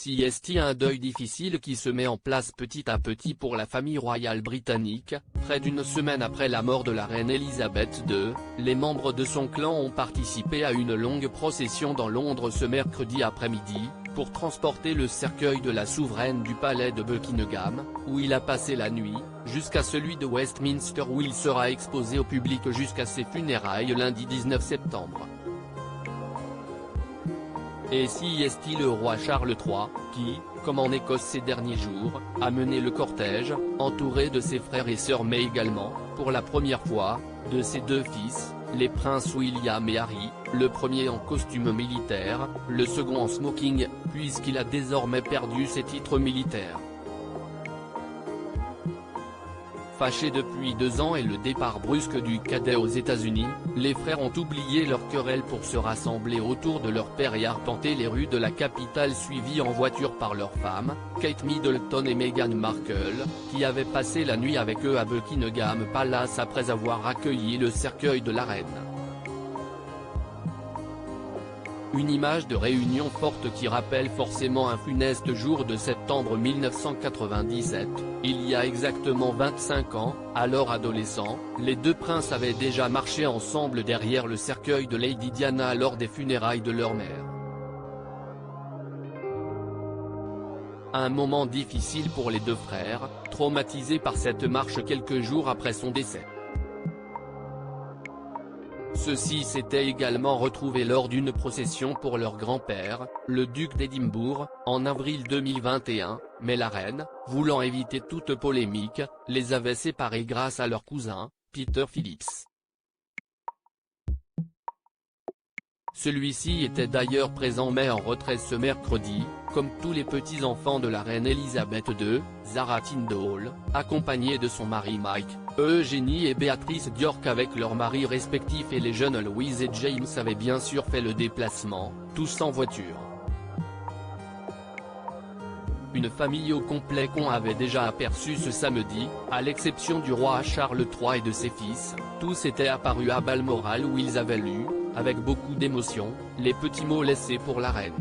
C'est un deuil difficile qui se met en place petit à petit pour la famille royale britannique. Près d'une semaine après la mort de la reine Elisabeth II, les membres de son clan ont participé à une longue procession dans Londres ce mercredi après-midi, pour transporter le cercueil de la souveraine du palais de Buckingham, où il a passé la nuit, jusqu'à celui de Westminster où il sera exposé au public jusqu'à ses funérailles lundi 19 septembre. Et c'est le roi Charles III, qui, comme en Écosse ces derniers jours, a mené le cortège, entouré de ses frères et sœurs mais également, pour la première fois, de ses deux fils, les princes William et Harry, le premier en costume militaire, le second en smoking, puisqu'il a désormais perdu ses titres militaires. Fâchés depuis 2 ans et le départ brusque du cadet aux États-Unis, les frères ont oublié leur querelle pour se rassembler autour de leur père et arpenter les rues de la capitale suivis en voiture par leurs femmes, Kate Middleton et Meghan Markle, qui avaient passé la nuit avec eux à Buckingham Palace après avoir accueilli le cercueil de la reine. Une image de réunion forte qui rappelle forcément un funeste jour de septembre 1997, il y a exactement 25 ans, alors adolescents, les deux princes avaient déjà marché ensemble derrière le cercueil de Lady Diana lors des funérailles de leur mère. Un moment difficile pour les deux frères, traumatisés par cette marche quelques jours après son décès. Ceux-ci s'étaient également retrouvés lors d'une procession pour leur grand-père, le duc d'Édimbourg, en avril 2021, mais la reine, voulant éviter toute polémique, les avait séparés grâce à leur cousin, Peter Phillips. Celui-ci était d'ailleurs présent mais en retrait ce mercredi, comme tous les petits-enfants de la reine Elisabeth II, Zara Tindall, accompagnée de son mari Mike, Eugénie et Béatrice d'York avec leurs maris respectifs et les jeunes Louise et James avaient bien sûr fait le déplacement, tous en voiture. Une famille au complet qu'on avait déjà aperçu ce samedi, à l'exception du roi Charles III et de ses fils, tous étaient apparus à Balmoral où ils avaient lu, avec beaucoup d'émotion, les petits mots laissés pour la reine.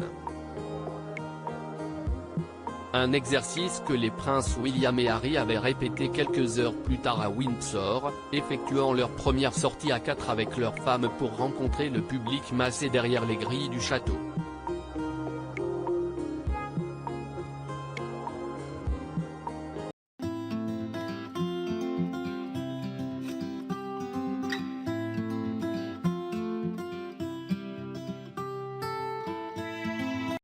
Un exercice que les princes William et Harry avaient répété quelques heures plus tard à Windsor, effectuant leur première sortie à 4 avec leurs femmes pour rencontrer le public massé derrière les grilles du château.